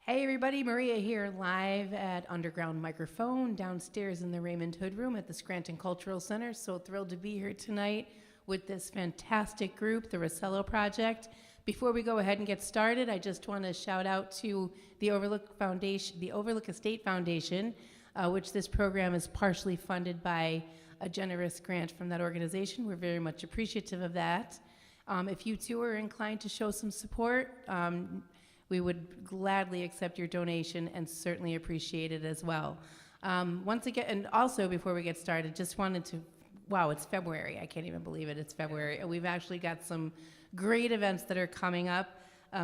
Hey everybody, Maria here live at Underground Microphone downstairs in the Raymond Hood Room at the Scranton Cultural Center. So thrilled to be here tonight with this fantastic group, the Russello Project. Before we go ahead and get started, I just want to shout out to the Overlook Foundation, the Overlook Estate Foundation, which this program is partially funded by a generous grant from that organization. We're very much appreciative of that. If you too are inclined to show some support, we would gladly accept your donation and certainly appreciate it as well. Once again, and also before we get started, just wanted to, wow, it's February. I can't even believe it, it's February. We've actually got some great events that are coming up.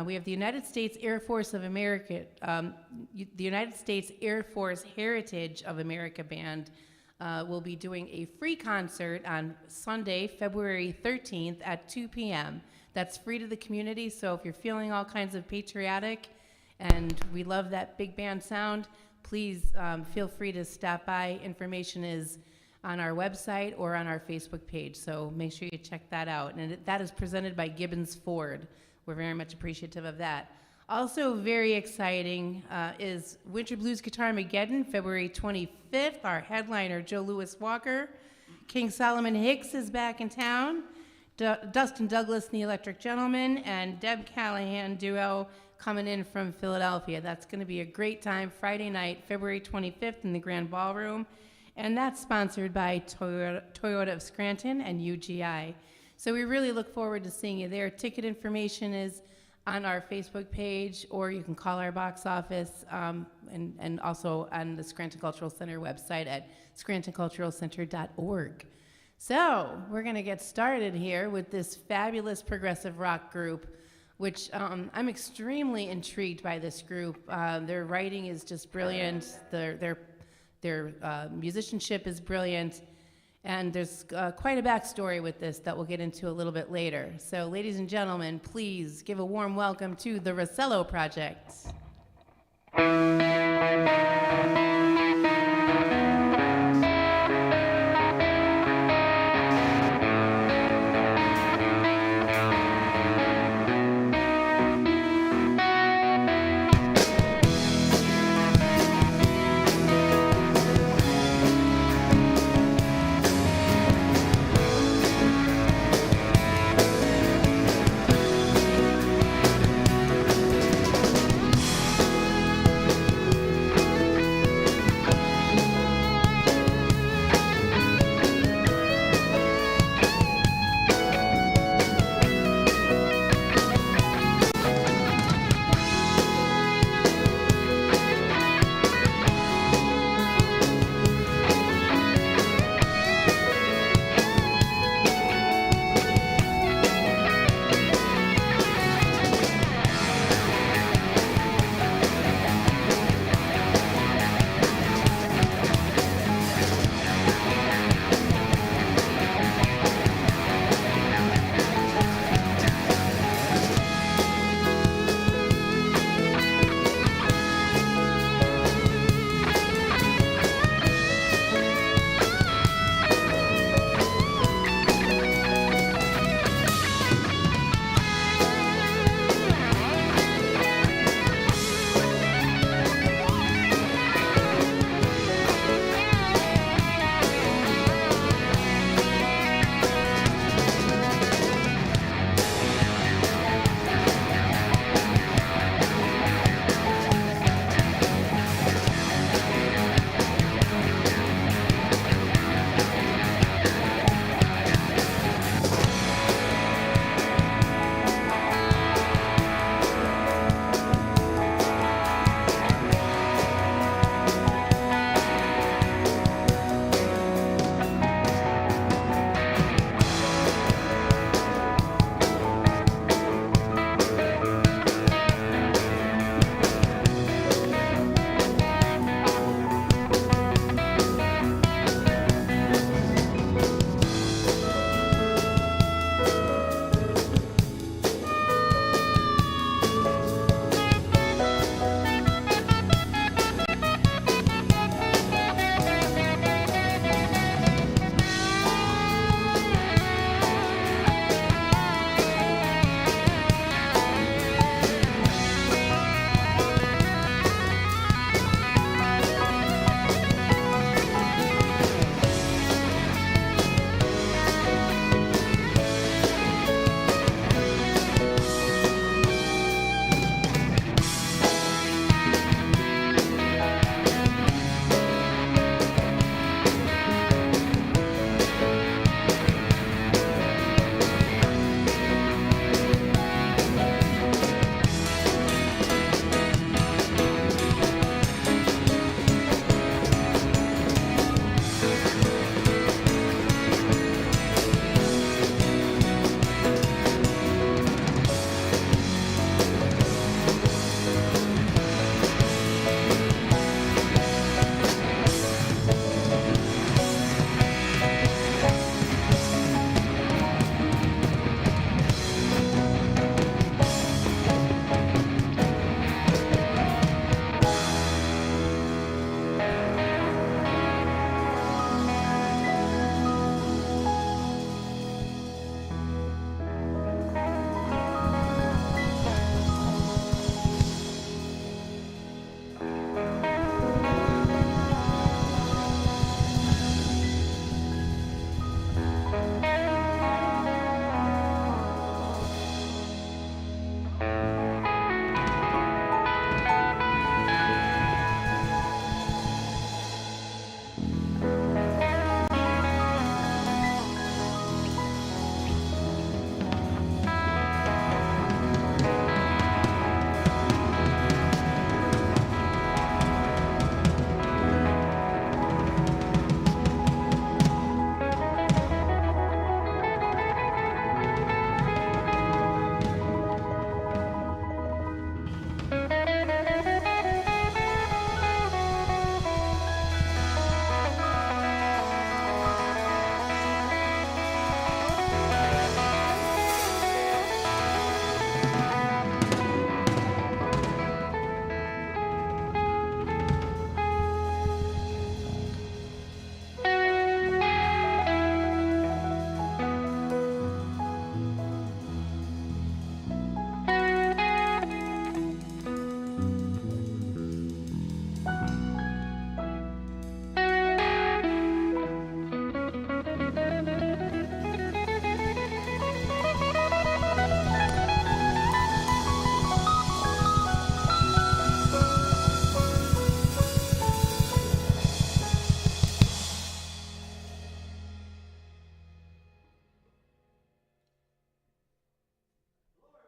We have the United States Air Force of America, the United States Air Force Heritage of America Band will be doing a free concert on Sunday, February 13th at 2 p.m. That's free to the community, so if you're feeling all kinds of patriotic and we love that big band sound, please feel free to stop by. Information is on our website or on our Facebook page, so make sure you check that out. And that is presented by Gibbons Ford. We're very much appreciative of that. Also very exciting is Winter Blues Guitar Mageddon, February 25th. Our headliner, Joe Louis Walker. King Solomon Hicks is back in town. Dustin Douglas and the Electric Gentlemen, and Deb Callahan duo coming in from Philadelphia. That's going to be a great time, Friday night, February 25th in the Grand Ballroom, and that's sponsored by Toyota of Scranton and UGI. So we really look forward to seeing you there. Ticket information is on our Facebook page, or you can call our box office, and also on the Scranton Cultural Center website at scrantonculturalcenter.org. So we're going to get started here with this fabulous progressive rock group, which I'm extremely intrigued by this group. Their writing is just brilliant. Their musicianship is brilliant. And there's quite a backstory with this that we'll get into a little bit later. So ladies and gentlemen, please give a warm welcome to the Russello Project.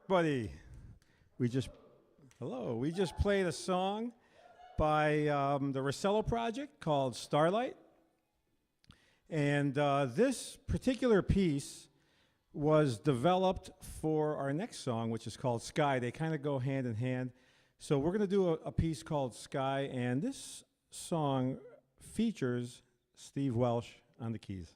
Buddy, we just played a song by the Russello Project called Starlight. And this particular piece was developed for our next song, which is called Sky. They kind of go hand in hand. So we're going to do a piece called Sky, and this song features Steve Welsh on the keys.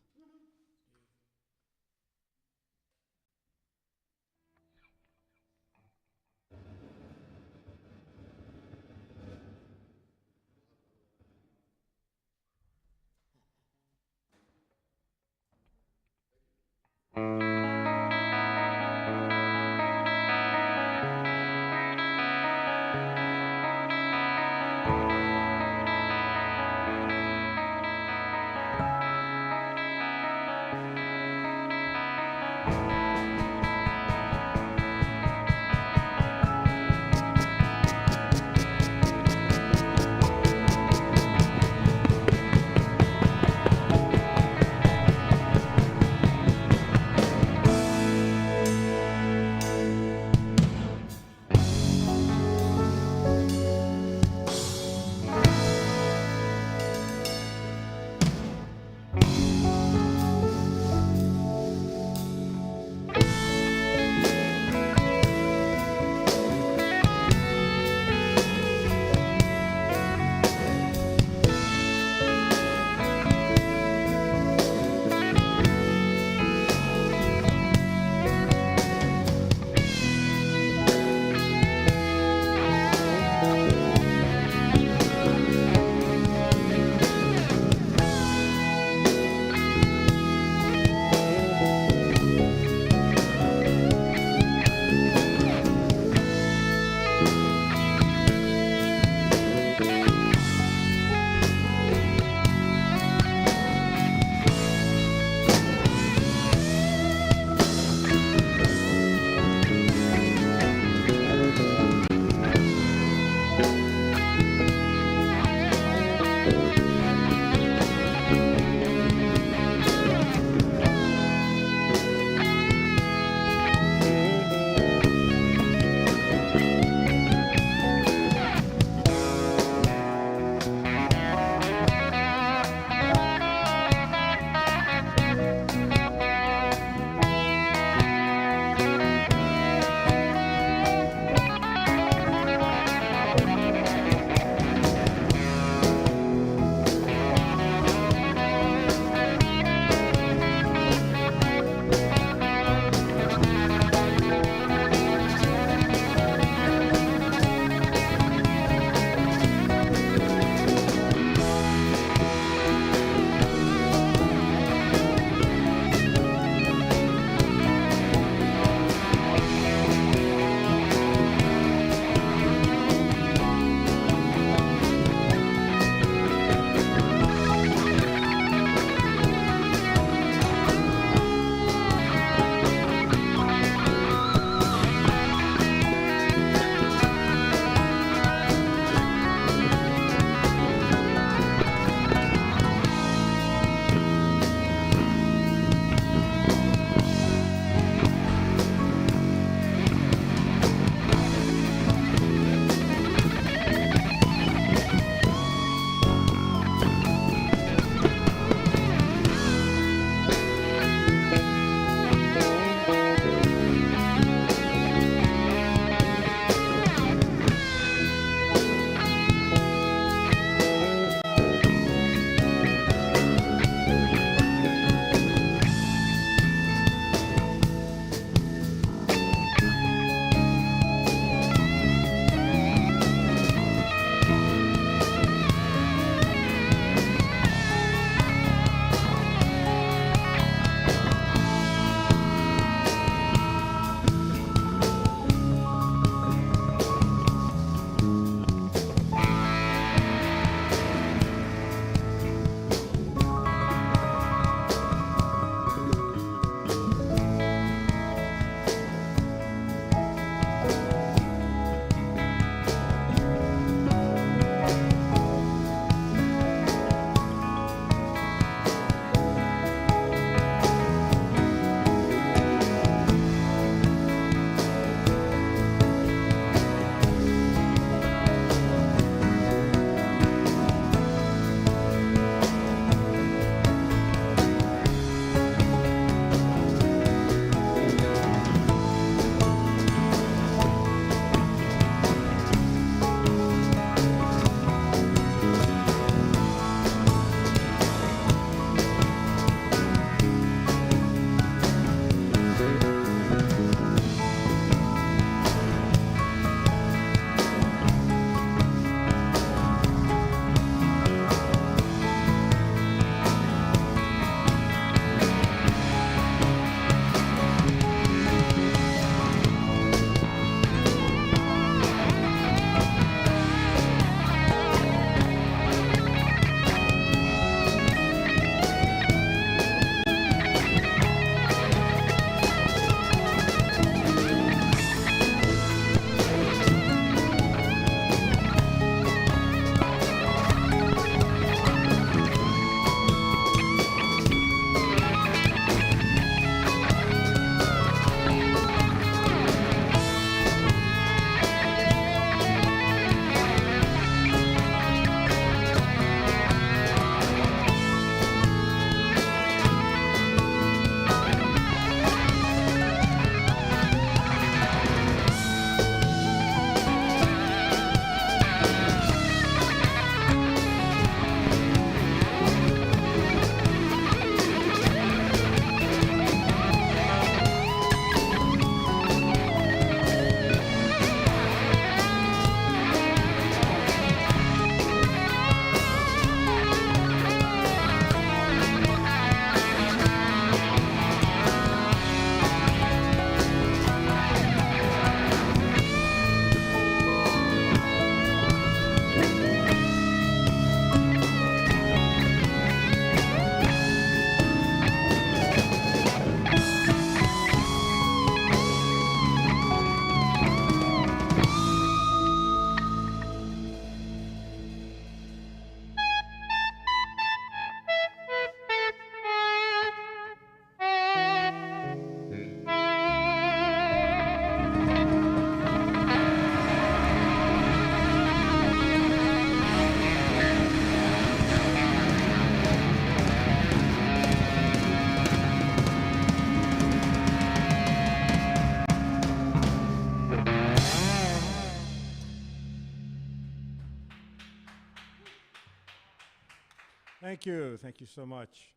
Thank you. Thank you so much.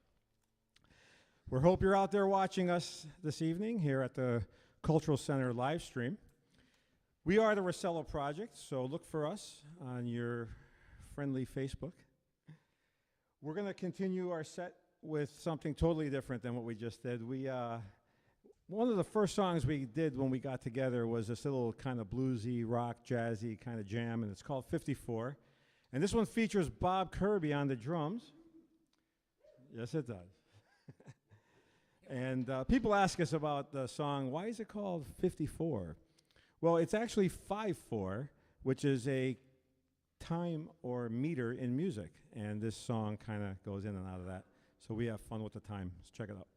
We hope you're out there watching us this evening here at the Cultural Center live stream. We are the Russello Project, so look for us on your friendly Facebook. We're going to continue our set with something totally different than what we just did. One of the first songs we did when we got together was this little kind of bluesy, rock, jazzy kind of jam, and it's called 54. And this one features Bob Kirby on the drums. Yes, it does. And people ask us about the song, why is it called 54? Well, it's actually 5/4, which is a time or meter in music. And this song kind of goes in and out of that. So we have fun with the time. Let's check it out.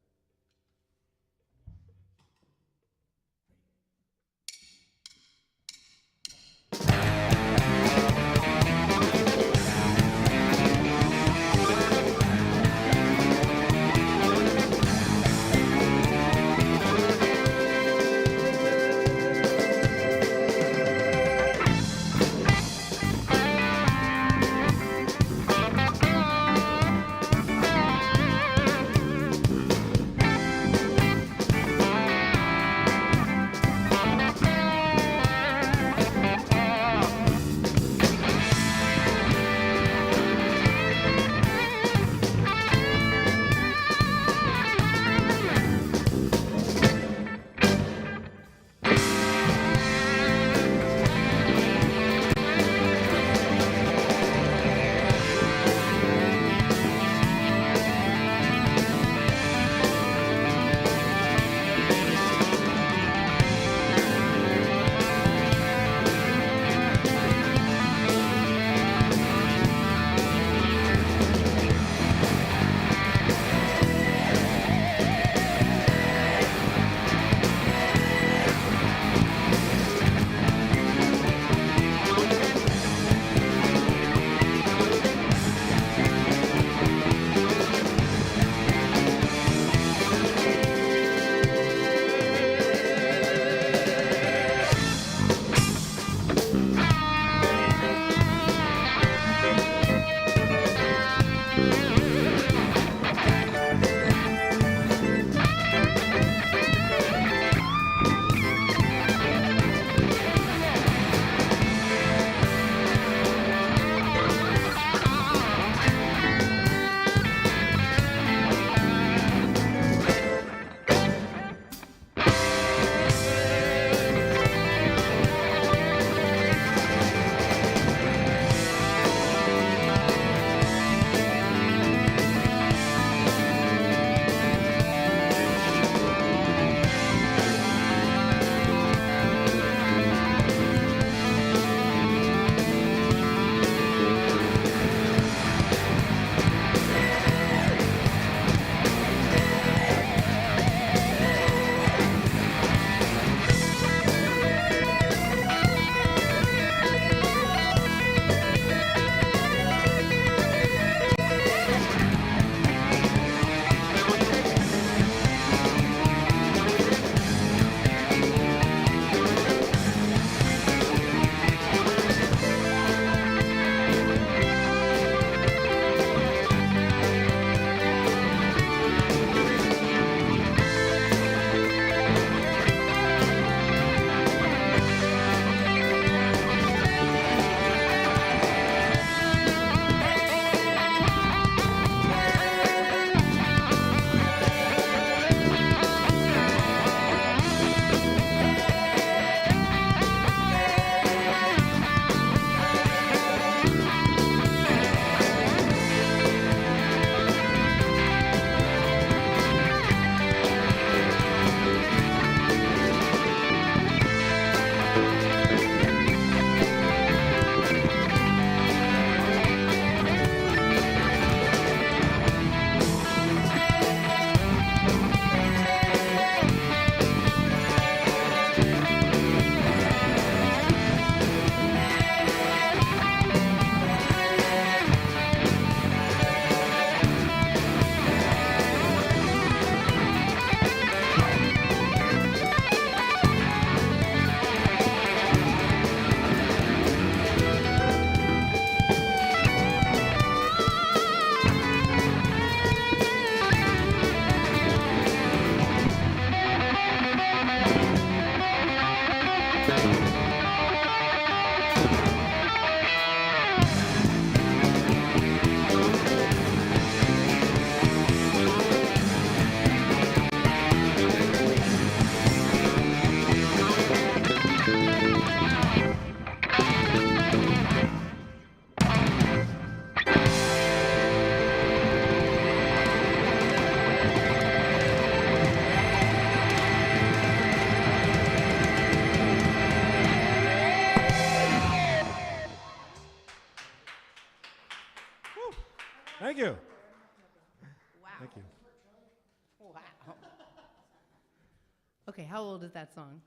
Okay, how old is that song?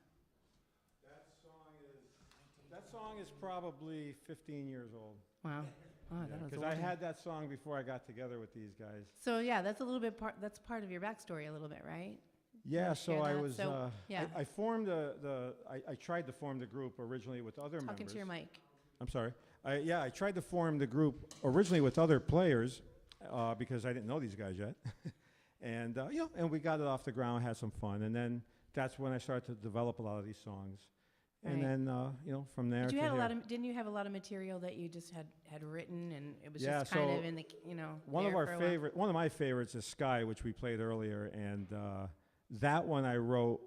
That song is probably 15 years old. Wow. Oh, that was Because I older. had that song before I got together with these guys. So yeah, that's a little bit that's part of your backstory a little bit, right? Yeah, Wanna so share I that? was, So, yeah. I formed I tried to form the group originally with other members. Talking to your mic. I'm sorry. I tried to form the group originally with other players because I didn't know these guys yet. And, and we got it off the ground, had some fun. And then that's when I started to develop a lot of these songs. And Right. then, from there But you to had a here. lot of, didn't you have a lot of material that you just had written and it was Yeah, just kind so of in the, One there of for a while? one of my favorites is Sky, which we played earlier, and that one I wrote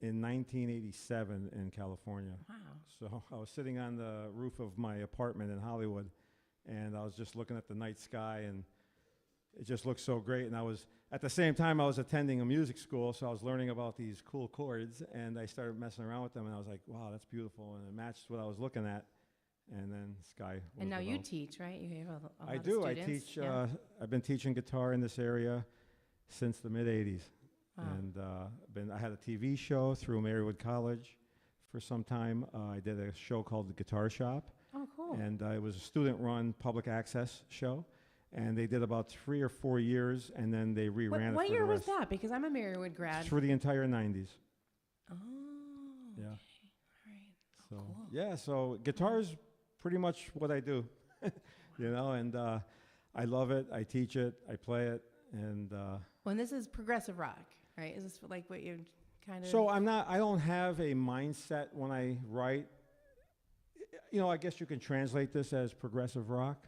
in 1987 in California. Wow. So I was sitting on the roof of my apartment in Hollywood, and I was just looking at the night sky, and it just looked so great. And at the same time, I was attending a music school, so I was learning about these cool chords, and I started messing around with them, and I was like, wow, that's beautiful, and it matched what I was looking at. And then Sky was And now you developed. teach, right? You have a lot I of do. I students. teach. Yeah. I've been teaching guitar in this area since the mid '80s, Wow. and I had a TV show through Marywood College for some time. I did a show called The Guitar Shop, Oh, cool. and it was a student-run public access show. And they did about 3 or 4 years, and then they reran it What for year the was rest. that? Because I'm a Marywood grad. Through the entire '90s. Oh. Yeah. Okay. All right. So cool. yeah, so guitar is pretty much what I do, and I love it. I teach it. I play it, and Well, and this is progressive rock, right? Is this like what you kind of? so I don't have a mindset when I write. I guess you can translate this as progressive rock.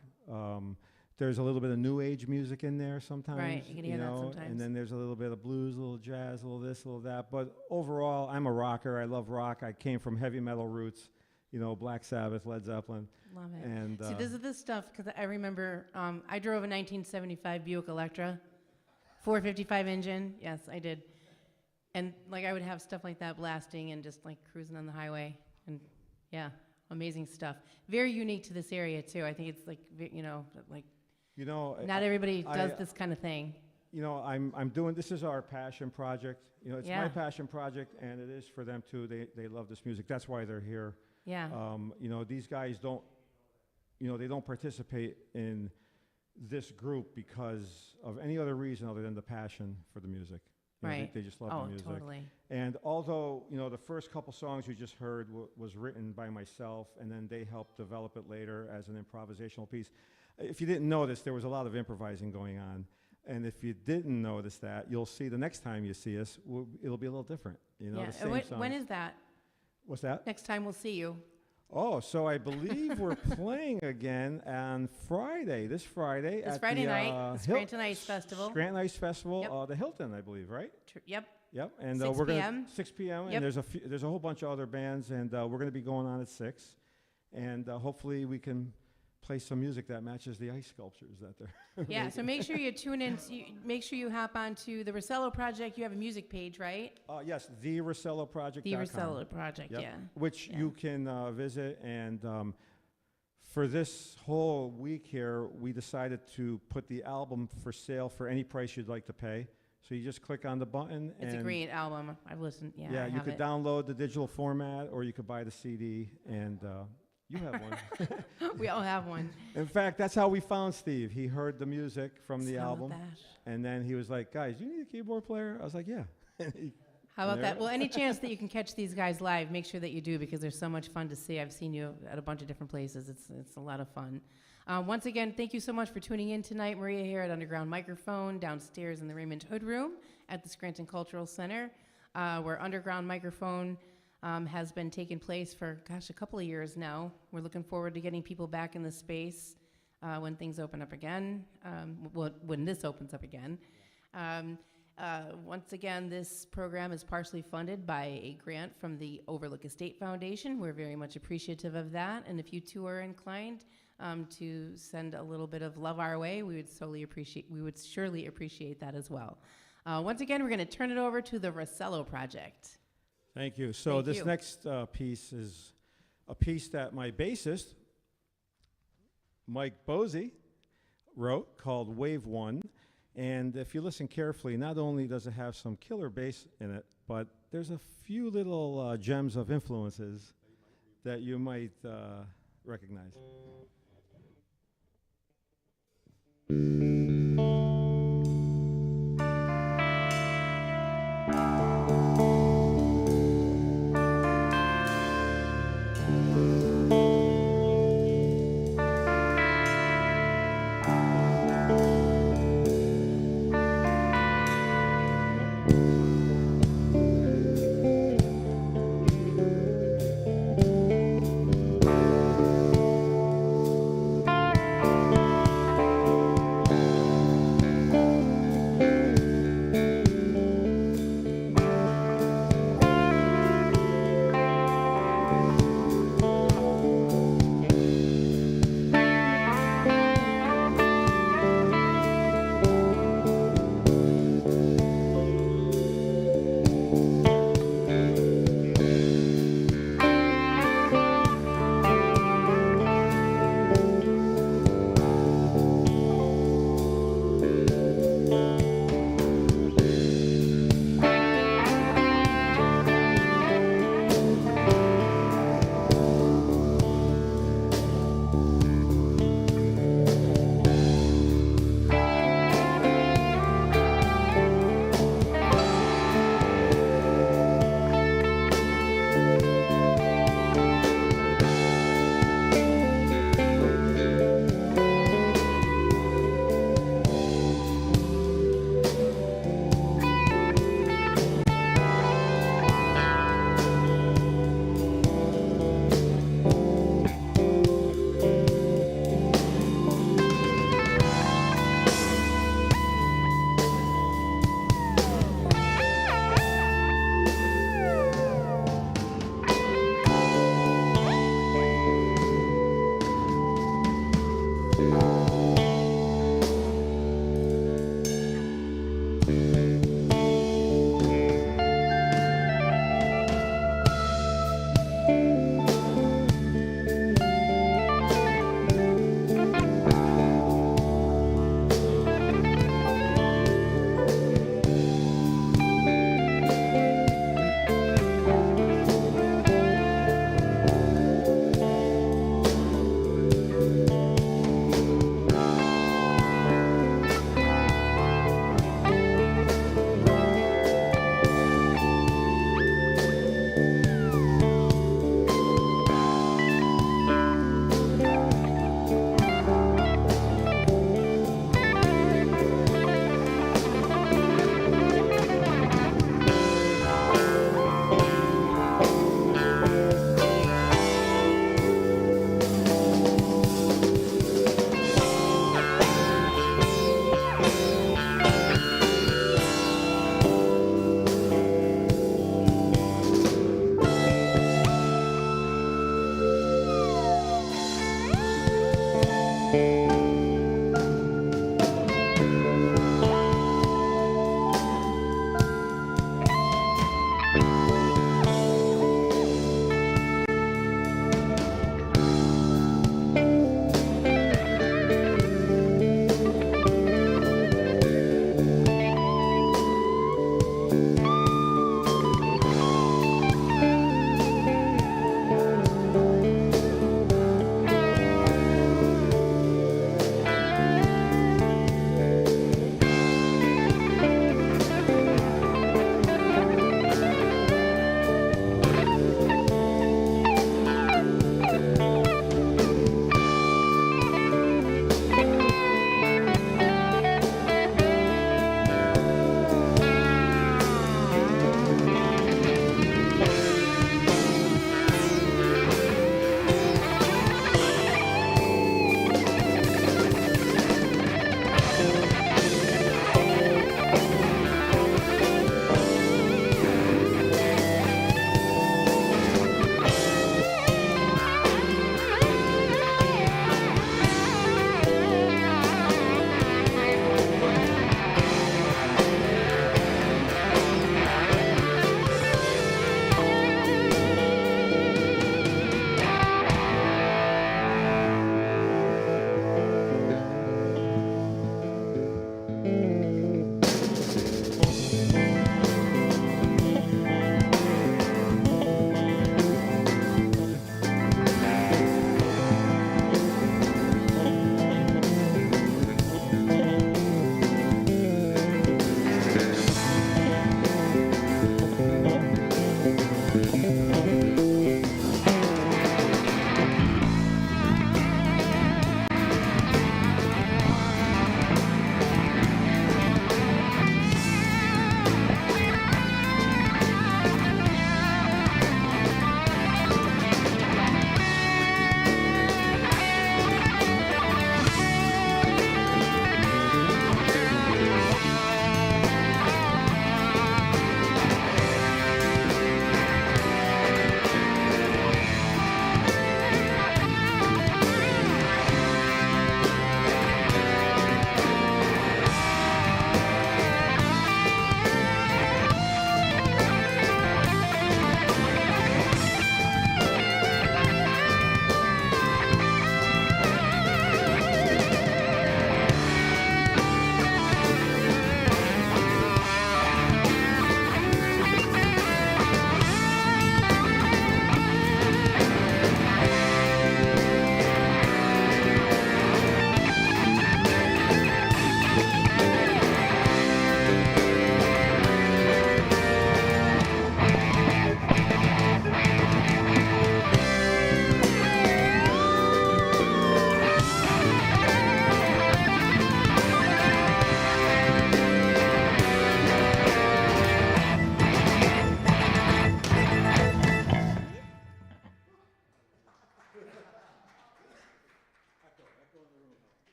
There's a little bit of new age music in there sometimes. Right, you can hear that sometimes. And then there's a little bit of blues, a little jazz, a little this, a little that. But overall, I'm a rocker. I love rock. I came from heavy metal roots, Black Sabbath, Led Zeppelin. Love it. And See, this is this stuff because I remember I drove a 1975 Buick Electra, 455 engine. Yes, I did. And like I would have stuff like that blasting and just like cruising on the highway. And yeah, amazing stuff. Very unique to this area too. I think it's like not everybody does this kind of thing. I'm doing, this is our passion project. It's Yeah. my passion project, and it is for them too. They love this music. That's why they're here. Yeah. These guys don't, they don't participate in this group because of any other reason other than the passion for the music. Right. They just love Oh, the music. totally. And although, the first couple songs you just heard was written by myself, and then they helped develop it later as an improvisational piece. If you didn't notice, there was a lot of improvising going on. And if you didn't notice that, you'll see the next time you see us, it'll be a little different. Yeah. The same When songs. is that? What's that? Next time we'll see you. Oh, so I believe we're playing again on Friday, this Friday. This at Friday the, night, the Scranton Ice Festival. Scranton Ice Festival, Yep. the Hilton, I believe, right? Yep. Yep, and 6 we're p.m. gonna 6 p.m. Yep. And there's a whole bunch of other bands, and we're gonna be going on at 6, and hopefully we can play some music that matches the ice sculptures that they're. Yeah, so make sure you tune in. Make sure you hop onto the Russello Project. You have a music page, right? Yes, the Russello Project. The Russello Project, Yep. yeah. Which Yeah. you can visit, and for this whole week here, we decided to put the album for sale for any price you'd like to pay. So you just click on the button. It's and a great album. I've listened. Yeah, I you have could it. download the digital format, or you could buy the CD, and you have one. We all have one. In fact, that's how we found Steve. He heard the music from the How about album, that? and then he was like, "Guys, you need a keyboard player?" I was like, "Yeah." How about There- that? Well, any chance that you can catch these guys live, make sure that you do because they're so much fun to see. I've seen you at a bunch of different places. It's a lot of fun. Once again, thank you so much for tuning in tonight. Maria here at Underground Microphone downstairs in the Raymond Hood Room at the Scranton Cultural Center, where Underground Microphone has been taking place for, a couple of years now. We're looking forward to getting people back in the space when things open up again, when this opens up again. Once again, this program is partially funded by a grant from the Overlook Estate Foundation. We're very much appreciative of that. And if you too are inclined to send a little bit of love our way, we would surely appreciate that as well. Once again, we're going to turn it over to the Russello Project. Thank you. So Thank this you. next piece is a piece that my bassist, Mike Bosi, wrote called Wave 1. And if you listen carefully, not only does it have some killer bass in it, but there's a few little gems of influences that you might recognize.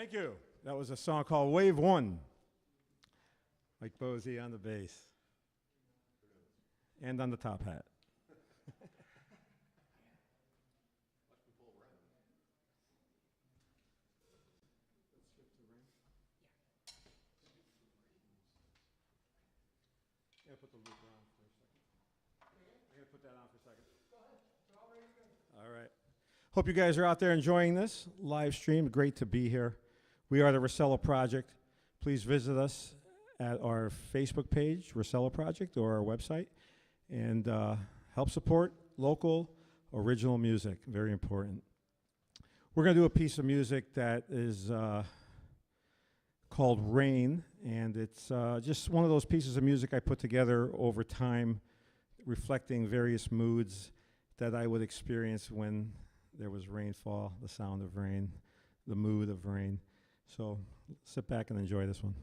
Thank you. That was a song called Wave One. Mike Bosi on the bass. And on the top hat. I'm going to put the loop on for a second. I'm going to put that on for a second. Go ahead. They're all ready to go. All right. Hope you guys are out there enjoying this live stream. Great to be here. We are the Russello Project. Please visit us at our Facebook page, Russello Project, or our website, and help support local original music. Very important. We're going to do a piece of music that is called Rain, and it's just one of those pieces of music I put together over time, reflecting various moods that I would experience when there was rainfall, the sound of rain, the mood of rain. So sit back and enjoy this one.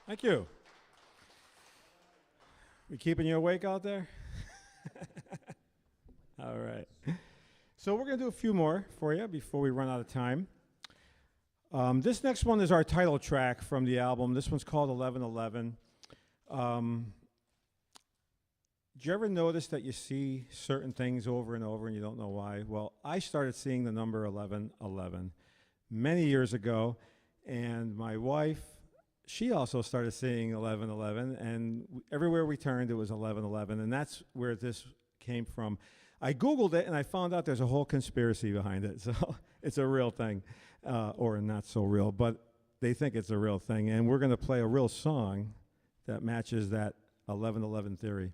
Thank you. We keeping you awake out there? All right. So we're going to do a few more for you before we run out of time. This next one is our title track from the album. This one's called 1111. Do you ever notice that you see certain things over and over and you don't know why? Well, I started seeing the number 1111 many years ago, and my wife, she also started seeing 1111, and everywhere we turned, it was 1111, and that's where this came from. I Googled it, and I found out there's a whole conspiracy behind it, so it's a real thing, or not so real, but they think it's a real thing, and we're going to play a real song that matches that 1111 theory.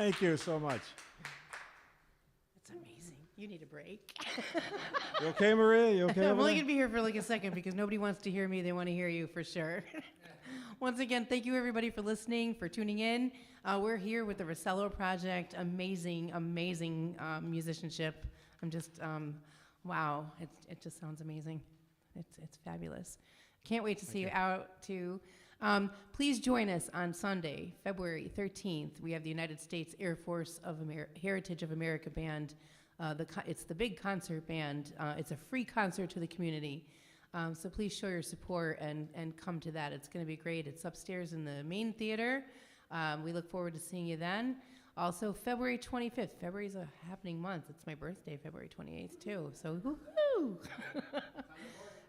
Thank you so much. That's amazing. You need a break. You okay, Maria? You okay? I'm over only there? going to be here for like a second because nobody wants to hear me. They want to hear you for sure. Once again, thank you everybody for listening, for tuning in. We're here with the Russello Project. Amazing, amazing musicianship. I'm just, wow, it just sounds amazing. It's fabulous. Can't wait to see you out too. Please join us on Sunday, February 13th. We have the United States Air Force of Heritage of America Band. It's the big concert band. It's a free concert to the community. So please show your support and come to that. It's going to be great. It's upstairs in the main theater. We look forward to seeing you then. Also, February 25th. February's a happening month. It's my birthday, February 28th, too. So, woohoo!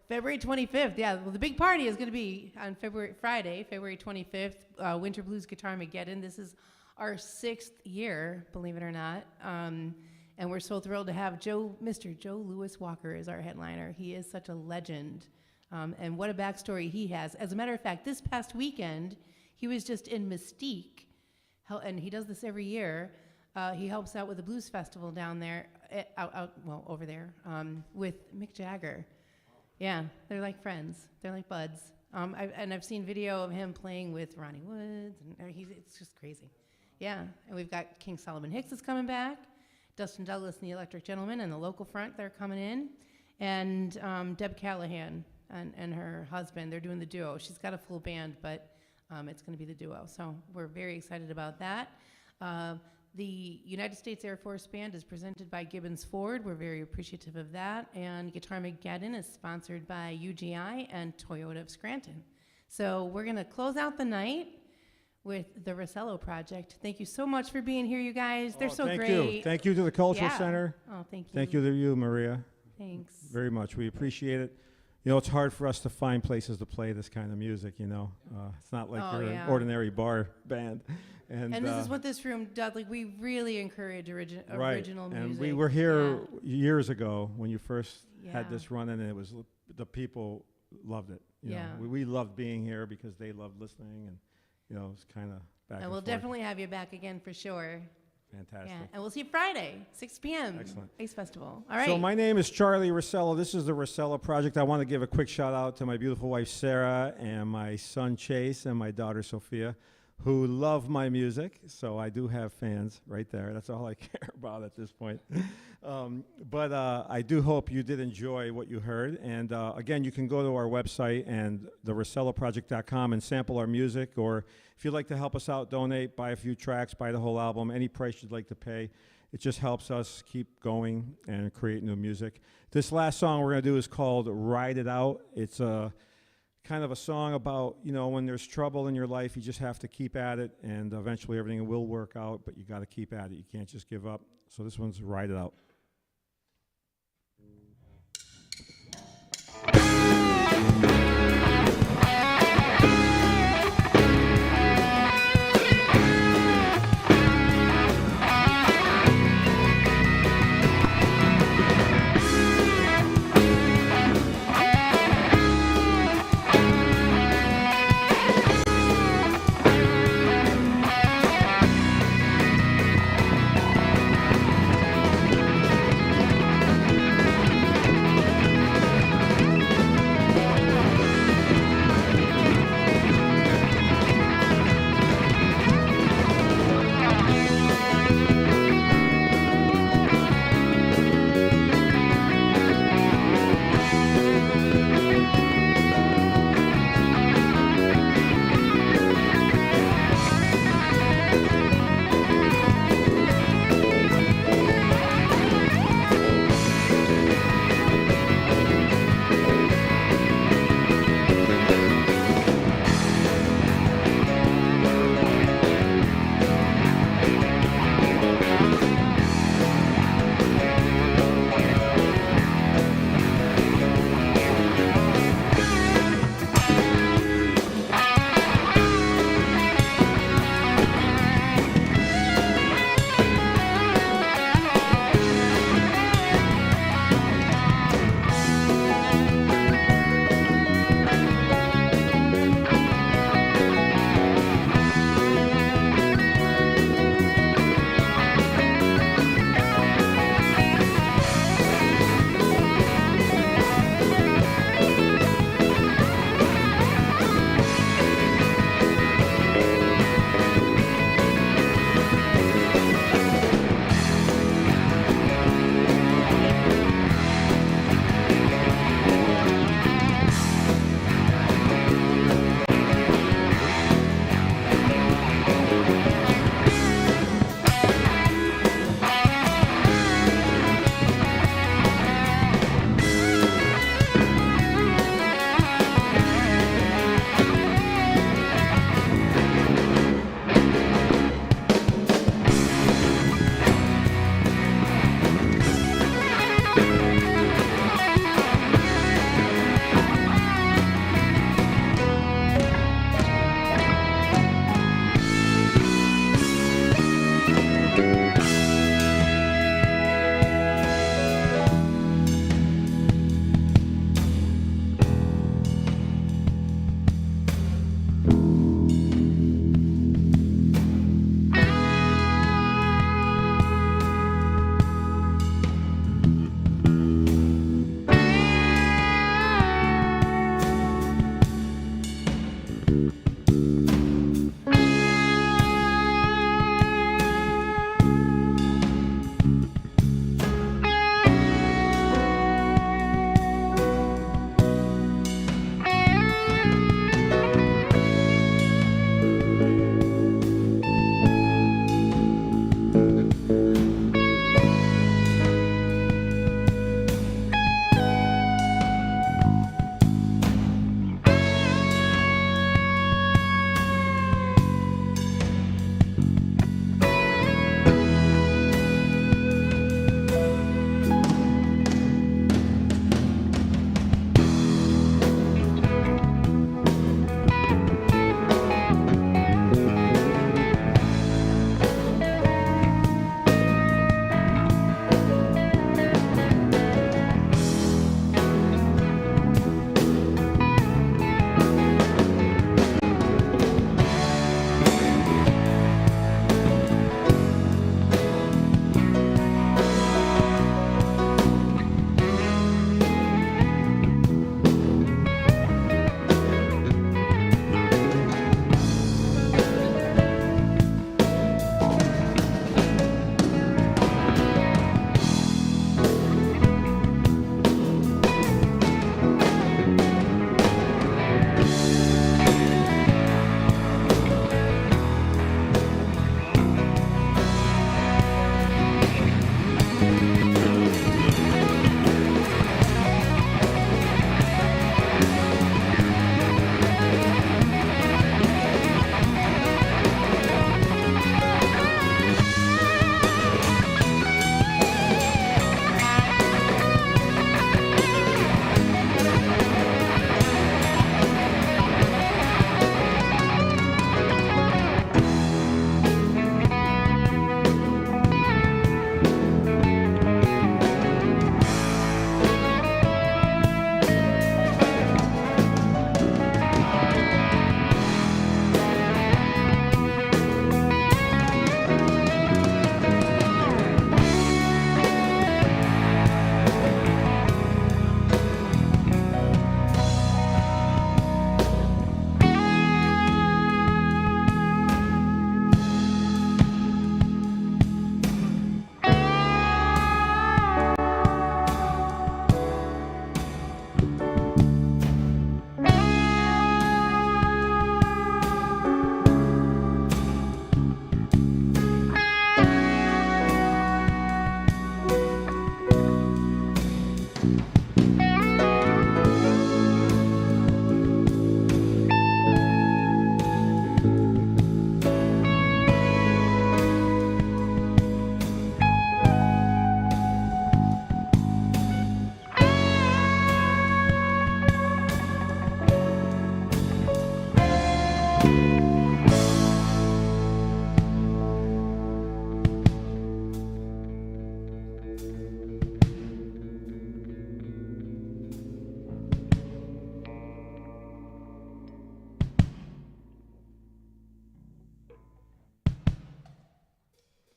February 25th, yeah. Well, the big party is going to be on Friday, February 25th, Winter Blues Guitarmageddon. This is our 6th year, believe it or not. And we're so thrilled to have Mr. Joe Louis Walker as our headliner. He is such a legend. And what a backstory he has. As a matter of fact, this past weekend, he was just in Mystique, and he does this every year. He helps out with the Blues Festival down there, over there, with Mick Jagger. Yeah, they're like friends. They're like buds. I've seen video of him playing with Ronnie Woods, and it's just crazy. Yeah, and we've got King Solomon Hicks is coming back, Dustin Douglas and the Electric Gentlemen, and the local front, they're coming in, and Deb Callahan and her husband, they're doing the duo. She's got a full band, but it's going to be the duo, so we're very excited about that. The United States Air Force Band is presented by Gibbons Ford. We're very appreciative of that. And Guitarmageddon is sponsored by UGI and Toyota of Scranton. So we're going to close out the night with the Russello Project. Thank you so much for being here, you guys. They're so thank great. You. Thank you to the Cultural Center. Oh, thank you. Thank you to you, Maria. Thanks. Very much. We appreciate it. You know, it's hard for us to find places to play this kind of music, you know. It's not like you're an ordinary bar band. And this is what this room does. Like, we really encourage original music. And we were here years ago when you first had this running, and it was the people loved it. You know, we loved being here because they loved listening, and you know, it's kind of back. And we'll forth. definitely have you back again for sure. Fantastic. Yeah, and we'll see you Friday, 6 p.m. Excellent. Bass Festival. All right. So my name is Charlie Russello. This is the Russello Project. I want to give a quick shout out to my beautiful wife Sarah and my son Chase and my daughter Sophia, who love my music. So I do have fans right there. That's all I care about at this point. But I do hope you did enjoy what you heard. And again, you can go to our website and therusselloproject.com and sample our music. Or if you'd like to help us out, donate, buy a few tracks, buy the whole album, any price you'd like to pay. It just helps us keep going and create new music. This last song we're going to do is called Ride It Out. It's a kind of a song about, you know, when there's trouble in your life, you just have to keep at it, and eventually everything will work out, but you got to keep at it. You can't just give up. So this one's Ride It Out.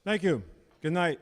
Thank you. Good night.